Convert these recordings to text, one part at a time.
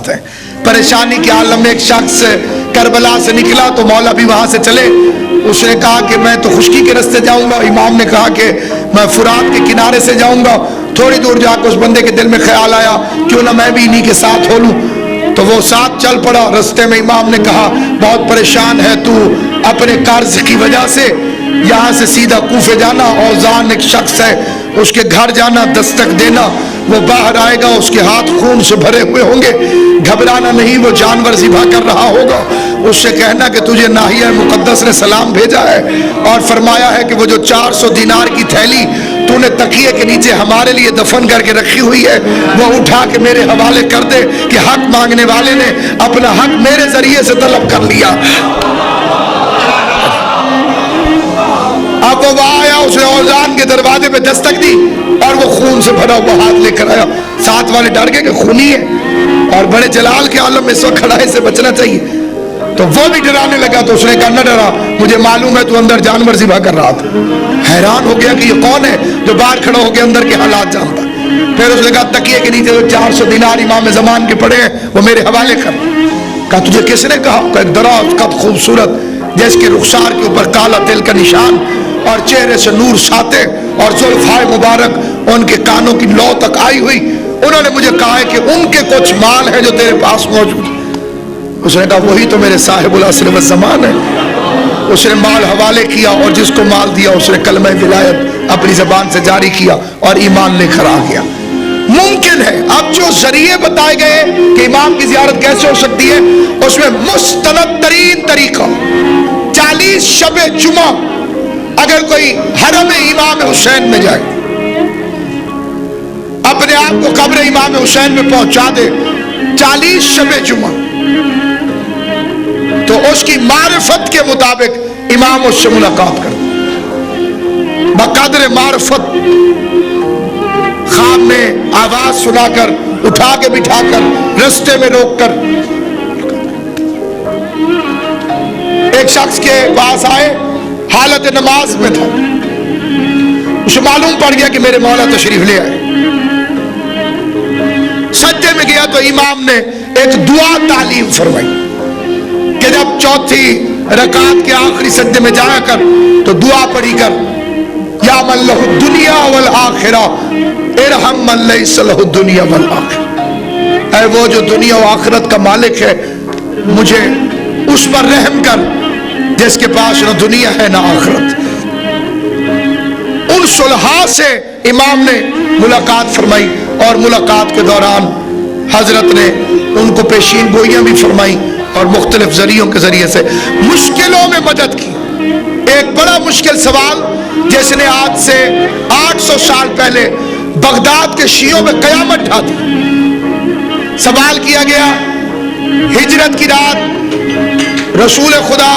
जाते हैं। परेशानी के आलम में एक शख्स करबला से निकला तो मौला भी वहां से चले। उसने कहा कि मैं तो खुश्की के रास्ते जाऊंगा। इमाम ने कहा कि मैं फुरात के किनारे से जाऊंगा। थोड़ी दूर जाकर उस बंदे के दिल में ख्याल आया क्यों ना मैं भी इन्हीं के साथ हो लूं, तो वो साथ चल पड़ा। रास्ते में इमाम ने कहा बहुत परेशान है तू अपने कर्ज की वजह से, यहाँ से सीधा कूफे जाना, औजान एक शख्स है उसके घर जाना, दस्तक देना, वो बाहर आएगा, उसके हाथ खून से भरे हुए होंगे, घबराना नहीं, वो जानवर ज़िबा कर रहा होगा। उससे कहना कि तुझे नाहिया मुकद्दस ने सलाम भेजा है और फरमाया है कि वो जो 400 दिनार की थैली तूने तकिए के नीचे हमारे लिए दफन करके रखी हुई है वो उठा के मेरे हवाले कर दे कि हक मांगने वाले ने अपना हक मेरे जरिए से तलब कर लिया। अब वो आया, उसने औजान के दरवाजे पे दस्तक दी और वो खून से भरा हुआ हाथ लेकर आया। साथ वाले डर गए कि खूनी है और बड़े जलाल के आलम में इस वक्त खड़ा है, इससे बचना चाहिए। तो वो भी डराने लगा तो उसने कहा न डरा, मुझे मालूम है तू अंदर जानवर ज़िबा कर रहा था। हैरान हो गया कि ये कौन है जो बाहर खड़ा होकर अंदर के हालात जानता। फिर उसने कहा तकिए के नीचे जो 400 दिनार इमाम ज़मान के पड़े हैं वो मेरे हवाले कर। कहा तुझे किसने कहा? एक दराज कद खूबसूरत जिसके रुखसार के ऊपर काला तिल का निशान और चेहरे से नूर साते और जुल्फ़ाए मुबारक उनके कानों की लौ तक आई हुई, उन्होंने मुझे कहा है कि उनके कुछ माल है जो तेरे पास मौजूद है। उसने कहा वही तो मेरे साहिबुल असर व ज़मान है। उसने माल हवाले किया और जिसको माल दिया उसने कलमा विलायत अपनी ज़बान से जारी किया और ईमान लेकर आ गया। मुमकिन है अब जो जरिए बताए गए कि इमाम की ज़ियारत कैसे हो सकती है उसमें मुस्तनद तरीन तरीका 40 शबे जुमा अगर कोई हरम इमाम हुसैन में जाए, अपने आप को कब्र इमाम हुसैन में पहुंचा दे 40 शबे जुमा, तो उसकी मारिफत के मुताबिक इमाम उससे मुलाकात कर बकदर मारिफत ख्वाब में आवाज सुनाकर उठा के बिठाकर रास्ते में रोककर। एक शख्स के पास आए, हालत नमाज में था, उसे मालूम पड़ गया कि मेरे मौला तशरीफ ले आए। सज्जे में गया तो इमाम ने एक दुआ तालीम फरमाई कि जब चौथी रकात के आखिरी सज्जे में जाया कर तो दुआ पढ़ी कर, या मन लहु दुनिया वल आखिरा इरहम मन लैसा लहु दुनिया वल आखिरा। ऐ वो जो दुनिया और आखिरत का मालिक है, मुझे उस पर रहम कर जिसके पास न दुनिया है ना आखिरत। उन सुलहा से इमाम ने मुलाकात फरमाई और मुलाकात के दौरान हजरत ने उनको पेशीन गोइयां भी फरमाई और मुख्तलिफ जरियों के जरिए से मुश्किलों में मदद की। एक बड़ा मुश्किल सवाल जिसने आज से 800 साल पहले बगदाद के शियों में कयामत ढा दी। सवाल किया गया, हिजरत की रात रसूल खुदा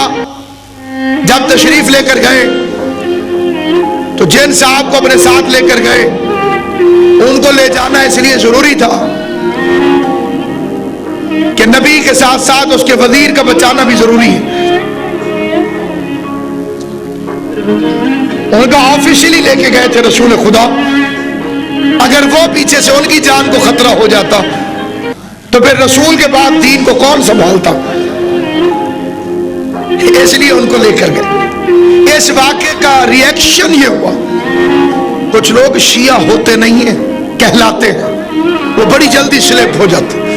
जब तशरीफ लेकर गए तो जिन साहब को अपने साथ लेकर गए उनको ले जाना इसलिए जरूरी था कि नबी के साथ साथ उसके वजीर का बचाना भी जरूरी है। उनका ऑफिशियली लेके गए थे रसूल खुदा, अगर वो पीछे से उनकी जान को खतरा हो जाता तो फिर रसूल के बाद दीन को कौन संभालता, इसलिए उनको लेकर गए। इस वाक़े का रिएक्शन ये हुआ, कुछ लोग शिया होते नहीं हैं, कहलाते हैं, वो बड़ी जल्दी स्लिप हो जाते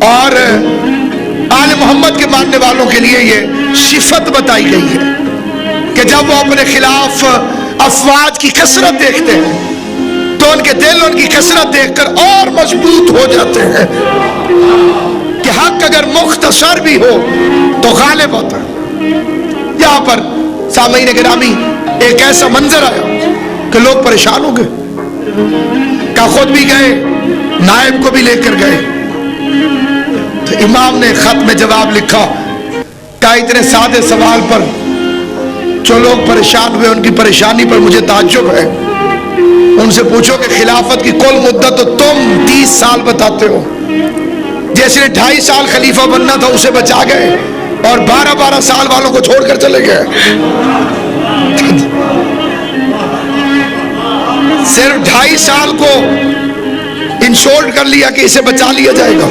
और आले मोहम्मद के मानने वालों के लिए ये सिफत बताई गई है कि जब वो अपने खिलाफ अफवाज की कसरत देखते हैं तो उनके दिल उनकी कसरत देखकर और मजबूत हो जाते हैं कि हक अगर मुख्तसर भी हो तो गालिब होता है। यहाँ पर सामईन गिरामी एक ऐसा मंजर आया कि लोग परेशान हो गए, का खुद भी गए, नायब को भी लेकर गए। तो इमाम ने खत में जवाब लिखा का इतने सादे सवाल पर जो लोग परेशान हुए उनकी परेशानी पर मुझे ताज्जुब है। उनसे पूछो कि खिलाफत की कुल मुद्दत तो तुम 30 साल बताते हो, जैसे 2.5 साल खलीफा बनना था उसे बचा गए और 12-12 साल वालों को छोड़कर चले गए। सिर्फ 2.5 साल को इंसोल्ट कर लिया कि इसे बचा लिया जाएगा।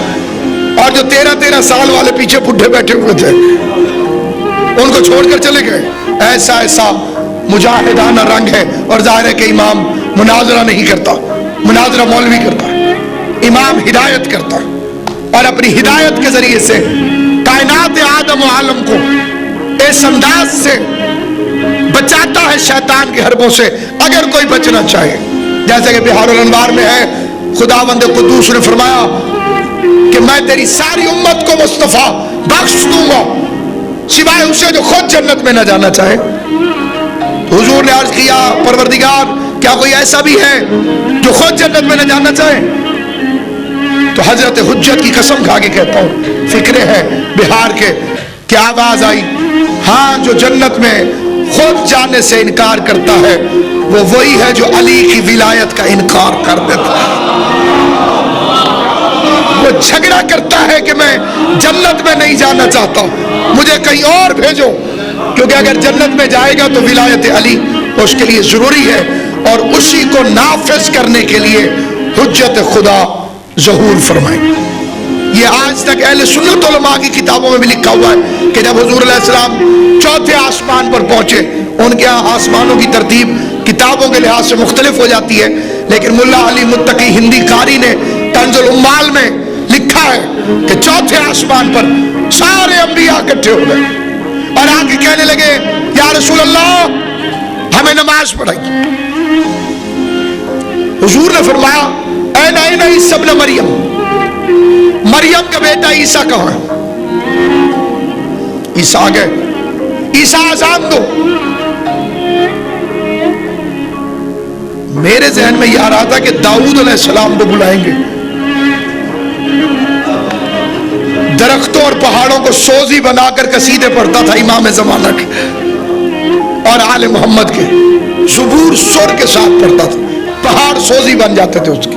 और जो 13-13 साल वाले पीछे बुढ़े बैठे हुए थे उनको छोड़कर चले गए। ऐसा ऐसा मुजाहिदाना रंग है। और जाहिर है कि इमाम मुनाजरा नहीं करता, मुनाजरा मौलवी करता है, इमाम हिदायत करता है और अपनी हिदायत के जरिए से कायनात आदम और आलम को इस अंदाज से बचाता है शैतान के हरबों से, अगर कोई बचना चाहे। जैसे कि बिहारुल अनवार में है, खुदावंद कुद्दूस ने फरमाया कि मैं तेरी सारी उम्मत को मुस्तफा बख्श दूंगा सिवाय उसे जो खुद जन्नत में न जाना चाहे। तो हुजूर ने अर्ज किया, परवरदिगार क्या कोई ऐसा भी है जो खुद जन्नत में न जाना चाहे? तो हजरत हुज्जत की कसम खा के कहता हूं, फिक्रे है बिहार के, क्या आवाज आई, हाँ जो जन्नत में खुद जाने से इनकार करता है वो वही है जो अली की विलायत का इनकार कर देता है। वो झगड़ा करता है कि मैं जन्नत में नहीं जाना चाहता, मुझे कहीं और भेजो, क्योंकि अगर जन्नत में जाएगा तो विलायत अली उसके लिए जरूरी है और उसी को नाफिज करने के लिए हुज्जत खुदा ज़हूर फरमाए। ये आज तक अहले सुन्नत उलमा की किताबों में भी लिखा हुआ है कि जब हुजूर अलैहिस्सलाम चौथे आसमान पर पहुंचे, उनके यहाँ आसमानों की तरतीब किताबों के लिहाज से मुख्तलिफ हो जाती है, लेकिन मुल्ला अली मुत्तकी हिंदी कारी ने तंजुल उम्माल में लिखा है कि चौथे आसमान पर सारे अंबिया इकट्ठे हो गए और आके कहने लगे, या रसूल अल्लाह हमें नमाज पढ़ाई। हुजूर ने फरमाया, ऐना ईसा इब्न मरियम, मरियम का बेटा ईसा कहाँ है? ईसा आ गए, ईसा आजान दो। मेरे जहन में यह आ रहा था कि दाऊद अलैहिस्सलाम को बुलाएंगे। दरख्तों और पहाड़ों को सोजी बनाकर कसीदे पढ़ता था इमाम जमाना के और आले मोहम्मद के, ज़ुबूर सुर के साथ पढ़ता था, पहाड़ सोजी बन जाते थे उसके।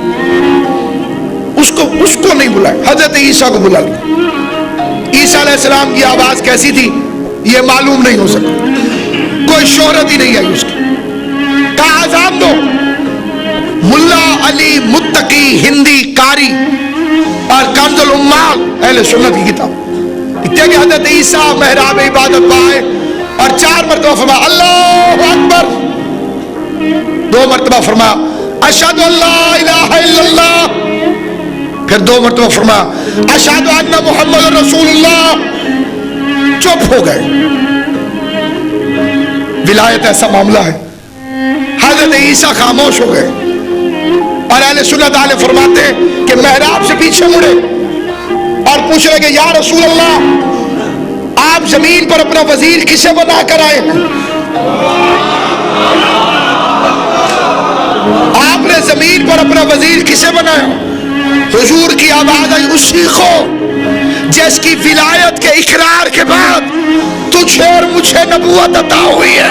उसको नहीं बुलाया, हजरत ईसा को बुला लिया। ईसा अलैहिस्सलाम की आवाज कैसी थी ये मालूम नहीं हो सका, कोई शोहरत ही नहीं आई उसकी। कहा आजान दो। मुल्ला अली मुत्तकी हिंदी कारी और कंजुल उम्माल अहले सुन्नत की किताब लिखते कि हजरत ईसा महराब इबादत पाए और 4 मरतबा फरमाया अल्लाहु अकबर, 2 मरतबा फरमाया अशहदु अल्ला इलाहा इल्लल्लाह, फिर 2 मरतबा फरमाया अशहदु अन्ना मुहम्मद रसूलुल्लाह। चुप हो गए। विलायत ऐसा मामला है, हजरत ईसा खामोश हो गए और अहले सुन्नत आले फरमाते हैं कि महराब से पीछे मुड़े और पूछ रहे कि या रसूल अल्लाह आप जमीन पर अपना वजीर किसे बना कर आए हैं? आपने जमीन पर अपना वजीर किसे बनाया? हुजूर की आवाज आई, उसी को जिसकी विलायत के इकरार के बाद तुझे और मुझे नबूवत अता हुई है।